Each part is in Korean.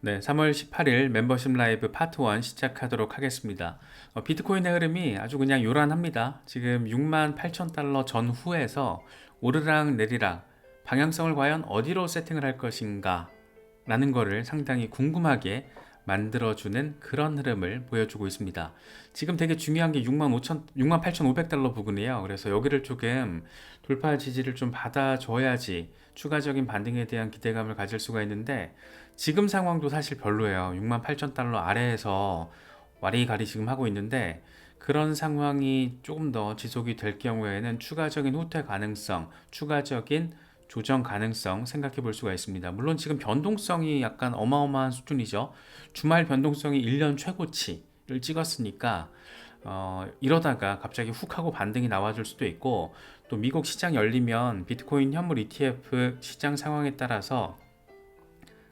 네, 3월 18일 멤버십 라이브 파트 1 시작하도록 하겠습니다. 비트코인의 흐름이 아주 그냥 요란합니다. 지금 6만 8천 달러 전후에서 오르락 내리락 방향성을 과연 어디로 세팅을 할 것인가 라는 거를 상당히 궁금하게 만들어주는 그런 흐름을 보여주고 있습니다. 지금 되게 중요한 게 6만 8,500달러 부근이에요. 그래서 여기를 조금 돌파 지지를 좀 받아줘야지 추가적인 반등에 대한 기대감을 가질 수가 있는데 지금 상황도 사실 별로예요. 6만 8천 달러 아래에서 와리가리 지금 하고 있는데 그런 상황이 조금 더 지속이 될 경우에는 추가적인 후퇴 가능성, 추가적인 조정 가능성 생각해 볼 수가 있습니다. 물론 지금 변동성이 약간 어마어마한 수준이죠. 주말 변동성이 1년 최고치를 찍었으니까 이러다가 갑자기 훅 하고 반등이 나와줄 수도 있고 또 미국 시장 열리면 비트코인 현물 ETF 시장 상황에 따라서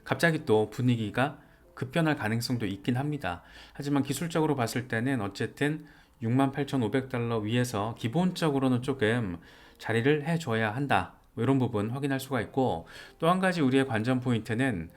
갑자기 또 분위기가 급변할 가능성도 있긴 합니다. 하지만 기술적으로 봤을 때는 어쨌든 68,500달러 위에서 기본적으로는 조금 자리를 해줘야 한다. 뭐 이런 부분 확인할 수가 있고 또 한 가지 우리의 관전 포인트는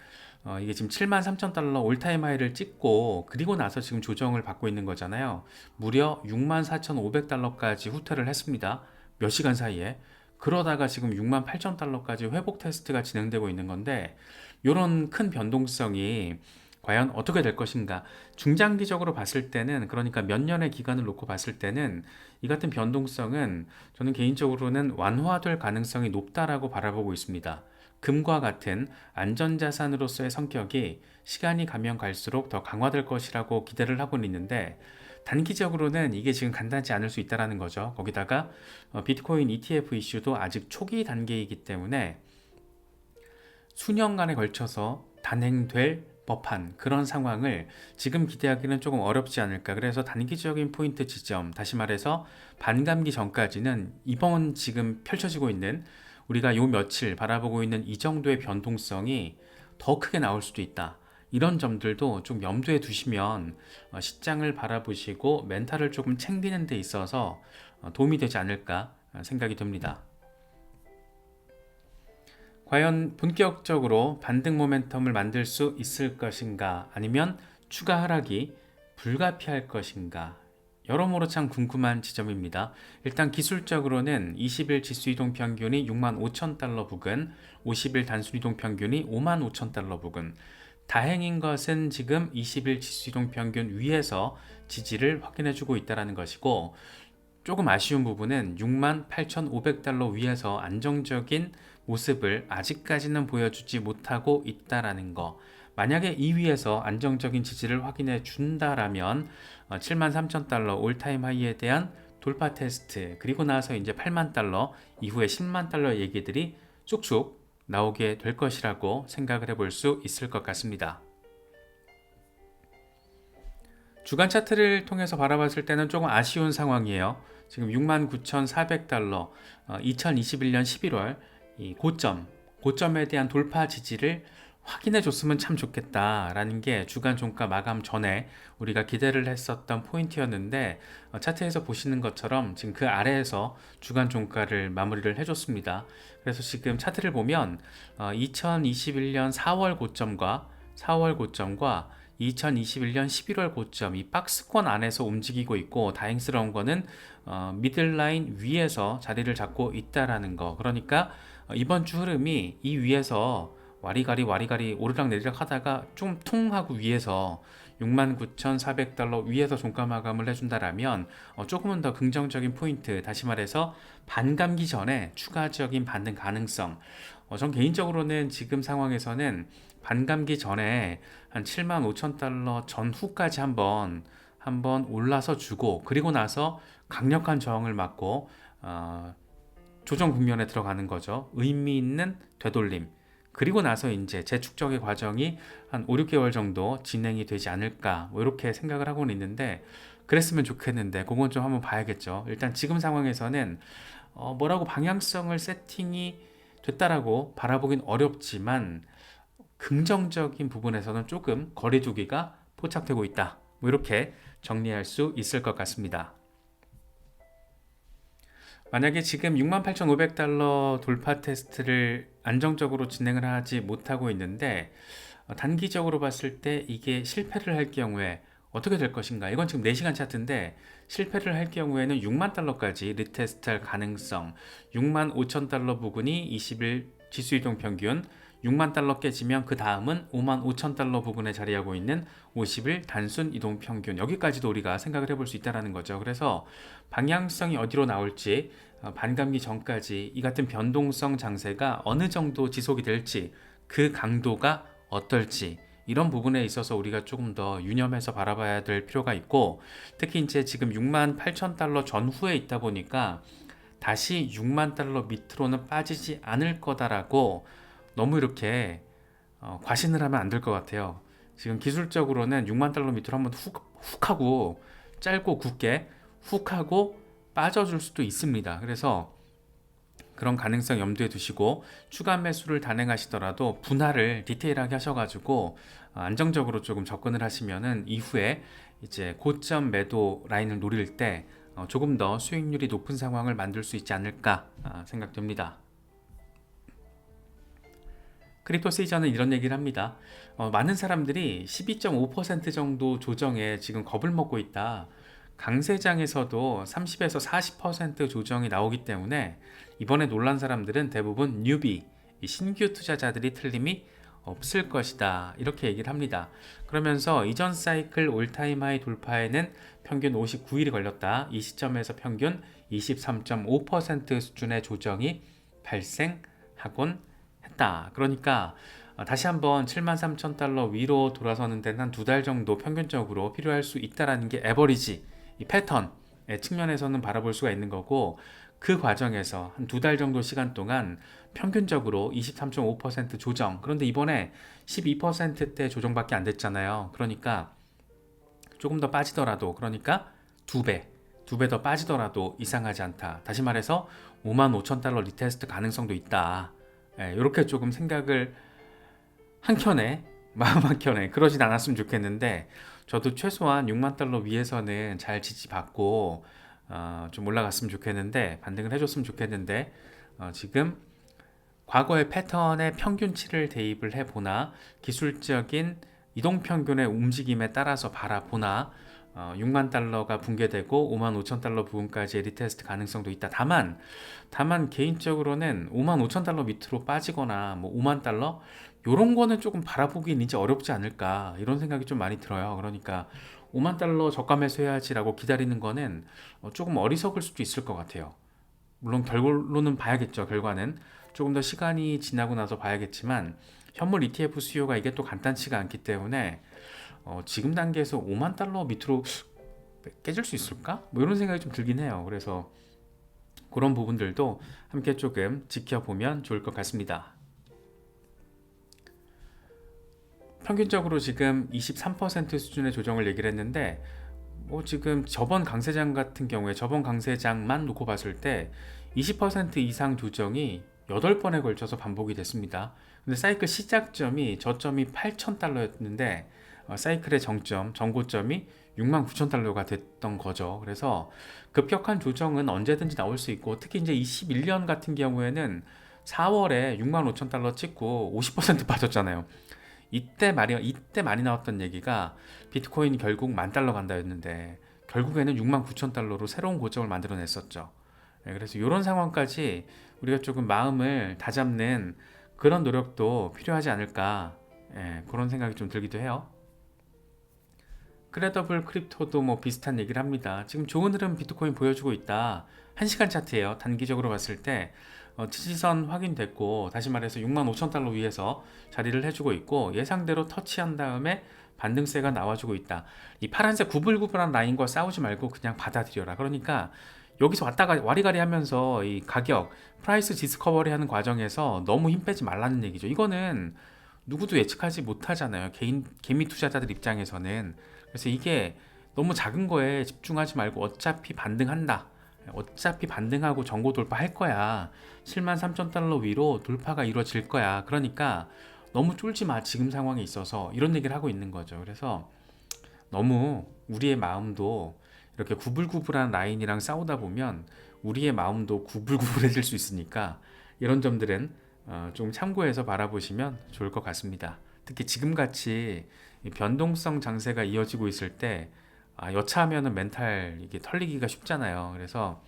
이게 지금 73,000달러 올타임 하이를 찍고 그리고 나서 지금 조정을 받고 있는 거잖아요. 무려 64,500달러까지 후퇴를 했습니다. 몇 시간 사이에. 그러다가 지금 68,000달러까지 회복 테스트가 진행되고 있는 건데 이런 큰 변동성이 과연 어떻게 될 것인가? 중장기적으로 봤을 때는 그러니까 몇 년의 기간을 놓고 봤을 때는 이 같은 변동성은 저는 개인적으로는 완화될 가능성이 높다라고 바라보고 있습니다. 금과 같은 안전자산으로서의 성격이 시간이 가면 갈수록 더 강화될 것이라고 기대를 하고 있는데 단기적으로는 이게 지금 간단치 않을 수 있다는 거죠. 거기다가 비트코인 ETF 이슈도 아직 초기 단계이기 때문에 수년간에 걸쳐서 단행될 법한 그런 상황을 지금 기대하기는 조금 어렵지 않을까. 그래서 단기적인 포인트 지점, 다시 말해서 반감기 전까지는 이번 지금 펼쳐지고 있는 우리가 요 며칠 바라보고 있는 이 정도의 변동성이 더 크게 나올 수도 있다. 이런 점들도 좀 염두에 두시면 시장을 바라보시고 멘탈을 조금 챙기는 데 있어서 도움이 되지 않을까 생각이 듭니다. 과연 본격적으로 반등 모멘텀을 만들 수 있을 것인가 아니면 추가 하락이 불가피할 것인가 여러모로 참 궁금한 지점입니다. 일단 기술적으로는 20일 지수이동 평균이 65,000달러 부근, 50일 단순이동 평균이 55,000달러 부근. 다행인 것은 지금 20일 지수이동 평균 위에서 지지를 확인해주고 있다는 것이고 조금 아쉬운 부분은 68,500달러 위에서 안정적인 모습을 아직까지는 보여주지 못하고 있다라는 거. 만약에 이 위에서 안정적인 지지를 확인해 준다라면 73,000달러 올타임 하이에 대한 돌파 테스트 그리고 나서 이제 8만 달러 이후에 10만 달러 얘기들이 쑥쑥 나오게 될 것이라고 생각을 해볼 수 있을 것 같습니다. 주간 차트를 통해서 바라봤을 때는 조금 아쉬운 상황이에요. 지금 69,400달러 2021년 11월 이 고점에 대한 돌파 지지를 확인해 줬으면 참 좋겠다라는 게 주간 종가 마감 전에 우리가 기대를 했었던 포인트였는데 차트에서 보시는 것처럼 지금 그 아래에서 주간 종가를 마무리를 해줬습니다. 그래서 지금 차트를 보면 2021년 4월 고점과 2021년 11월 고점 이 박스권 안에서 움직이고 있고 다행스러운 거는 미들라인 위에서 자리를 잡고 있다라는 거. 그러니까 이번 주 흐름이 이 위에서 와리가리 오르락내리락 하다가 좀 퉁 하고 위에서 69,400달러 위에서 종가 마감을 해준다라면 조금은 더 긍정적인 포인트, 다시 말해서 반감기 전에 추가적인 반등 가능성. 전 개인적으로는 지금 상황에서는 반감기 전에 한 75,000달러 전후까지 한번 올라서 주고 그리고 나서 강력한 저항을 맞고 조정 국면에 들어가는 거죠. 의미 있는 되돌림. 그리고 나서 이제 재축적의 과정이 한 5, 6개월 정도 진행이 되지 않을까 뭐 이렇게 생각을 하고는 있는데 그랬으면 좋겠는데 그건 좀 한번 봐야겠죠. 일단 지금 상황에서는 뭐라고 방향성을 세팅이 됐다라고 바라보긴 어렵지만 긍정적인 부분에서는 조금 거리두기가 포착되고 있다. 뭐 이렇게 정리할 수 있을 것 같습니다. 만약에 지금 68,500달러 돌파 테스트를 안정적으로 진행을 하지 못하고 있는데 단기적으로 봤을 때 이게 실패를 할 경우에 어떻게 될 것인가? 이건 지금 4시간 차트인데 실패를 할 경우에는 6만 달러까지 리테스트할 가능성, 6만 5천 달러 부근이 20일 지수이동 평균, 6만 달러 깨지면 그 다음은 5만 5천 달러 부근에 자리하고 있는 50일 단순 이동 평균, 여기까지도 우리가 생각을 해볼 수 있다는 거죠. 그래서 방향성이 어디로 나올지, 반감기 전까지 이 같은 변동성 장세가 어느 정도 지속이 될지, 그 강도가 어떨지, 이런 부분에 있어서 우리가 조금 더 유념해서 바라봐야 될 필요가 있고, 특히 이제 지금 6만 8천 달러 전후에 있다 보니까 다시 6만 달러 밑으로는 빠지지 않을 거다라고 너무 이렇게 과신을 하면 안 될 것 같아요. 지금 기술적으로는 6만 달러 밑으로 한번 훅 하고, 짧고 굵게 훅 하고 빠져줄 수도 있습니다. 그래서 그런 가능성 염두에 두시고 추가 매수를 단행하시더라도 분할을 디테일하게 하셔가지고 안정적으로 조금 접근을 하시면은 이후에 이제 고점 매도 라인을 노릴 때 조금 더 수익률이 높은 상황을 만들 수 있지 않을까 생각됩니다. 크립토 세이저는 이런 얘기를 합니다. 많은 사람들이 12.5% 정도 조정에 지금 겁을 먹고 있다. 강세장에서도 30에서 40% 조정이 나오기 때문에 이번에 놀란 사람들은 대부분 뉴비, 신규 투자자들이 틀림이 없을 것이다. 이렇게 얘기를 합니다. 그러면서 이전 사이클 올타임 하이 돌파에는 평균 59일이 걸렸다. 이 시점에서 평균 23.5% 수준의 조정이 발생하곤 했다. 그러니까 다시 한번 73,000달러 위로 돌아서는 데는 한 2달 정도 평균적으로 필요할 수 있다라는 게 에버리지, 이 패턴의 측면에서는 바라볼 수가 있는 거고, 그 과정에서 한 2달 정도 시간 동안 평균적으로 23.5% 조정, 그런데 이번에 12%대 조정밖에 안 됐잖아요. 그러니까 조금 더 빠지더라도, 그러니까 2배 더 빠지더라도 이상하지 않다. 다시 말해서 5만 5천 달러 리테스트 가능성도 있다. 이렇게 조금 생각을 한켠에, 마음 한켠에 그러진 않았으면 좋겠는데, 저도 최소한 6만 달러 위에서는 잘 지지받고 좀 올라갔으면 좋겠는데, 반등을 해줬으면 좋겠는데, 지금 과거의 패턴의 평균치를 대입을 해보나, 기술적인 이동평균의 움직임에 따라서 바라보나, 6만 달러가 붕괴되고 5만 5천 달러 부분까지의 리테스트 가능성도 있다. 다만 개인적으로는 5만 5천 달러 밑으로 빠지거나 뭐 5만 달러 요런 거는 조금 바라보기는 이제 어렵지 않을까, 이런 생각이 좀 많이 들어요. 그러니까 5만 달러 저가 매수해야지라고 기다리는 거는 조금 어리석을 수도 있을 것 같아요. 물론 결론은 봐야겠죠. 결과는 조금 더 시간이 지나고 나서 봐야겠지만, 현물 ETF 수요가 이게 또 간단치가 않기 때문에 지금 단계에서 5만 달러 밑으로 깨질 수 있을까? 뭐 이런 생각이 좀 들긴 해요. 그래서 그런 부분들도 함께 조금 지켜보면 좋을 것 같습니다. 평균적으로 지금 23% 수준의 조정을 얘기를 했는데, 뭐 지금 저번 강세장 같은 경우에 저번 강세장만 놓고 봤을 때 20% 이상 조정이 8번에 걸쳐서 반복이 됐습니다. 근데 사이클 시작점이 저점이 8,000달러였는데 사이클의 전고점이 69,000달러가 됐던 거죠. 그래서 급격한 조정은 언제든지 나올 수 있고, 특히 이제 21년 같은 경우에는 4월에 65,000달러 찍고 50% 빠졌잖아요. 이때 많이 나왔던 얘기가 비트코인이 결국 10,000달러 간다였는데 결국에는 69,000달러로 새로운 고점을 만들어냈었죠. 그래서 이런 상황까지 우리가 조금 마음을 다잡는 그런 노력도 필요하지 않을까, 그런 생각이 좀 들기도 해요. 크레더블 크립토도 뭐 비슷한 얘기를 합니다. 지금 좋은 흐름 비트코인 보여주고 있다. 1시간 차트예요. 단기적으로 봤을 때 지지선 확인됐고, 다시 말해서 6만 5천 달러 위에서 자리를 해주고 있고, 예상대로 터치한 다음에 반등세가 나와주고 있다. 이 파란색 구불구불한 라인과 싸우지 말고 그냥 받아들여라. 그러니까 여기서 왔다가 와리가리 하면서 이 가격 프라이스 디스커버리 하는 과정에서 너무 힘 빼지 말라는 얘기죠. 이거는 누구도 예측하지 못하잖아요. 개미 투자자들 입장에서는. 그래서 이게 너무 작은 거에 집중하지 말고 어차피 반등한다, 어차피 반등하고 전고 돌파할 거야, 73,000달러 위로 돌파가 이루어질 거야, 그러니까 너무 쫄지 마, 지금 상황에 있어서, 이런 얘기를 하고 있는 거죠. 그래서 너무 우리의 마음도 이렇게 구불구불한 라인이랑 싸우다 보면 우리의 마음도 구불구불해질 수 있으니까, 이런 점들은 좀 참고해서 바라보시면 좋을 것 같습니다. 특히 지금같이 이 변동성 장세가 이어지고 있을 때 여차하면은 멘탈 이게 털리기가 쉽잖아요. 그래서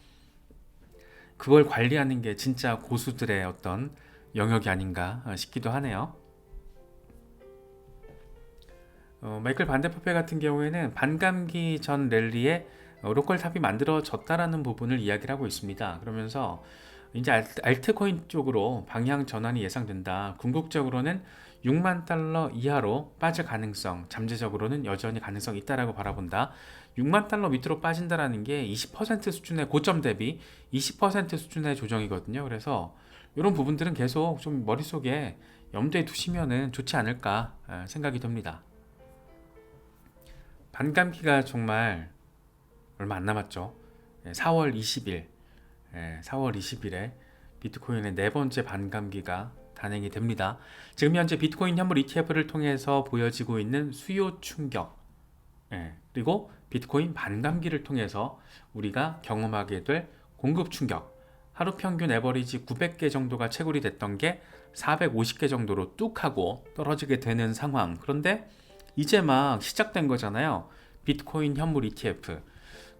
그걸 관리하는 게 진짜 고수들의 어떤 영역이 아닌가 싶기도 하네요. 마이클 반데퍼페 같은 경우에는 반감기 전 랠리에 로컬 탑이 만들어졌다라는 부분을 이야기를 하고 있습니다. 그러면서 이제 알트코인 쪽으로 방향 전환이 예상된다. 궁극적으로는 6만 달러 이하로 빠질 가능성, 잠재적으로는 여전히 가능성이 있다라고 바라본다. 6만 달러 밑으로 빠진다라는 게 20% 수준의 고점 대비 20% 수준의 조정이거든요. 그래서 이런 부분들은 계속 좀 머릿속에 염두에 두시면은 좋지 않을까 생각이 듭니다. 반감기가 정말 얼마 안 남았죠. 4월 20일, 4월 20일에 비트코인의 네 번째 반감기가 단행이 됩니다. 지금 현재 비트코인 현물 ETF를 통해서 보여지고 있는 수요 충격, 그리고 비트코인 반감기를 통해서 우리가 경험하게 될 공급 충격, 하루 평균 에버리지 900개 정도가 채굴이 됐던 게 450개 정도로 뚝 하고 떨어지게 되는 상황. 그런데 이제 막 시작된 거잖아요. 비트코인 현물 ETF.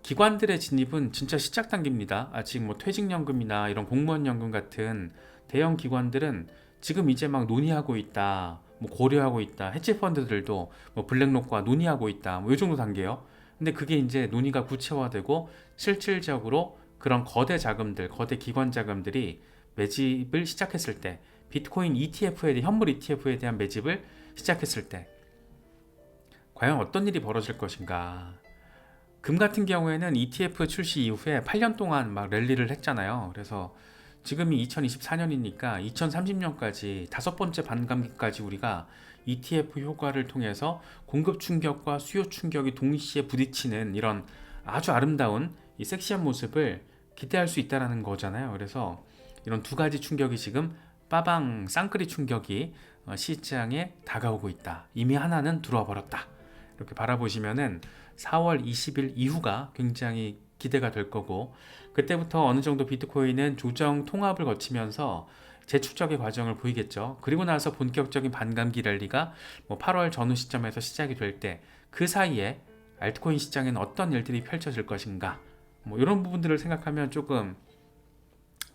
기관들의 진입은 진짜 시작 단계입니다. 아직 뭐 퇴직연금이나 이런 공무원연금 같은 대형 기관들은 지금 이제 막 논의하고 있다, 뭐 고려하고 있다, 해치펀드들도 뭐 블랙록과 논의하고 있다, 뭐 이 정도 단계요. 근데 그게 이제 논의가 구체화되고 실질적으로 그런 거대 자금들, 거대 기관 자금들이 매집을 시작했을 때, 비트코인 ETF에 대한 현물 ETF에 대한 매집을 시작했을 때, 과연 어떤 일이 벌어질 것인가? 금 같은 경우에는 ETF 출시 이후에 8년 동안 막 랠리를 했잖아요. 그래서 지금이 2024년이니까 2030년까지 다섯 번째 반감기까지 우리가 ETF 효과를 통해서 공급 충격과 수요 충격이 동시에 부딪히는 이런 아주 아름다운 이 섹시한 모습을 기대할 수 있다는 거잖아요. 그래서 이런 두 가지 충격이 지금 빠방 쌍끌이 충격이 시장에 다가오고 있다. 이미 하나는 들어와 버렸다. 이렇게 바라보시면은 4월 20일 이후가 굉장히 기대가 될 거고, 그때부터 어느 정도 비트코인은 조정 통합을 거치면서 재축적의 과정을 보이겠죠. 그리고 나서 본격적인 반감기 랠리가 뭐 8월 전후 시점에서 시작이 될 때, 그 사이에 알트코인 시장에는 어떤 일들이 펼쳐질 것인가, 뭐 이런 부분들을 생각하면 조금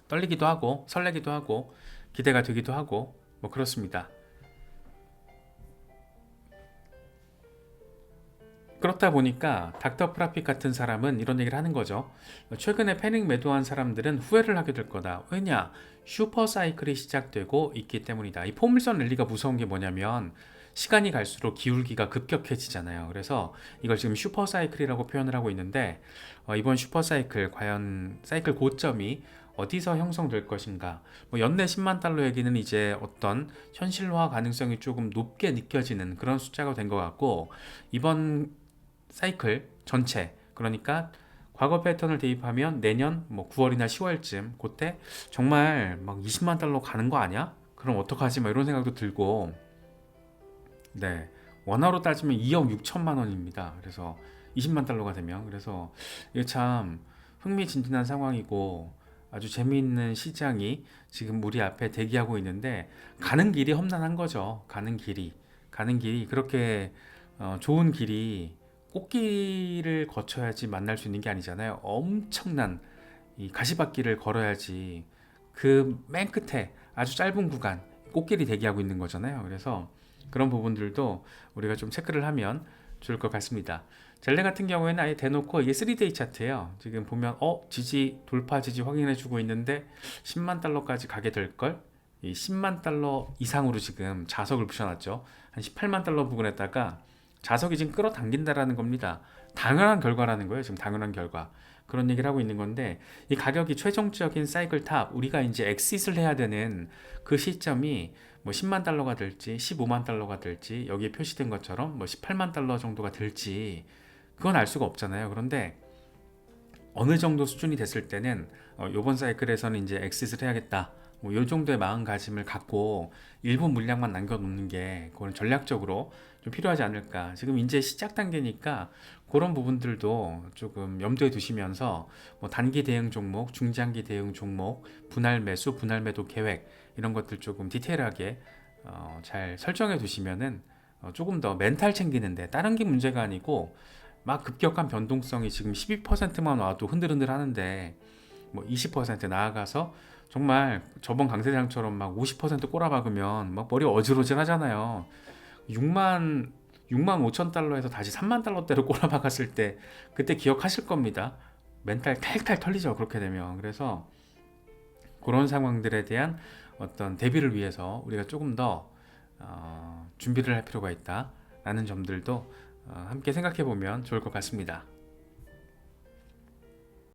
떨리기도 하고 설레기도 하고 기대가 되기도 하고 뭐 그렇습니다. 그렇다 보니까 닥터 프라핏 같은 사람은 이런 얘기를 하는 거죠. 최근에 패닉 매도한 사람들은 후회를 하게 될 거다. 왜냐? 슈퍼 사이클이 시작되고 있기 때문이다. 이 포물선 랠리가 무서운 게 뭐냐면 시간이 갈수록 기울기가 급격해지잖아요. 그래서 이걸 지금 슈퍼 사이클이라고 표현을 하고 있는데, 이번 슈퍼 사이클 과연 사이클 고점이 어디서 형성될 것인가? 뭐 연내 10만 달러 얘기는 이제 어떤 현실화 가능성이 조금 높게 느껴지는 그런 숫자가 된 것 같고, 이번 사이클 전체, 그러니까 과거 패턴을 대입하면 내년 뭐 9월이나 10월쯤 그때 정말 막 20만 달러 가는 거 아니야? 그럼 어떡하지? 막 이런 생각도 들고, 네, 원화로 따지면 2억 6천만 원입니다. 그래서 20만 달러가 되면, 그래서 이게 참 흥미진진한 상황이고 아주 재미있는 시장이 지금 우리 앞에 대기하고 있는데, 가는 길이 험난한 거죠. 가는 길이 그렇게 좋은 길이 꽃길을 거쳐야지 만날 수 있는 게 아니잖아요. 엄청난 이 가시밭길을 걸어야지 그 맨 끝에 아주 짧은 구간 꽃길이 대기하고 있는 거잖아요. 그래서 그런 부분들도 우리가 좀 체크를 하면 좋을 것 같습니다. 젤레 같은 경우에는 아예 대놓고 이게 3데이 차트예요. 지금 보면 지지 돌파 지지 확인해 주고 있는데 10만 달러까지 가게 될 걸, 이 10만 달러 이상으로 지금 자석을 붙여놨죠. 한 18만 달러 부근에다가 자석이 지금 끌어당긴다라는 겁니다. 당연한 결과라는 거예요. 지금 당연한 결과. 그런 얘기를 하고 있는 건데, 이 가격이 최종적인 사이클 탑, 우리가 이제 엑싯을 해야 되는 그 시점이 뭐 10만 달러가 될지 15만 달러가 될지 여기에 표시된 것처럼 뭐 18만 달러 정도가 될지 그건 알 수가 없잖아요. 그런데 어느 정도 수준이 됐을 때는 이번 사이클에서는 이제 엑싯을 해야겠다, 뭐 이 정도의 마음가짐을 갖고 일부 물량만 남겨놓는 게 그건 전략적으로 좀 필요하지 않을까. 지금 이제 시작 단계니까 그런 부분들도 조금 염두에 두시면서 뭐 단기 대응 종목, 중장기 대응 종목, 분할 매수, 분할 매도 계획 이런 것들 조금 디테일하게 잘 설정해 두시면은 조금 더 멘탈 챙기는데, 다른 게 문제가 아니고 막 급격한 변동성이 지금 12%만 와도 흔들흔들 하는데 뭐 20% 나아가서 정말 저번 강세장처럼 막 50% 꼬라박으면 막 머리 어지러질 하잖아요. 6만 5천 달러에서 다시 3만 달러대로 꼬라박았을 때 그때 기억하실 겁니다. 멘탈 탈탈 털리죠, 그렇게 되면. 그래서 그런 상황들에 대한 어떤 대비를 위해서 우리가 조금 더 준비를 할 필요가 있다라는 점들도 함께 생각해 보면 좋을 것 같습니다.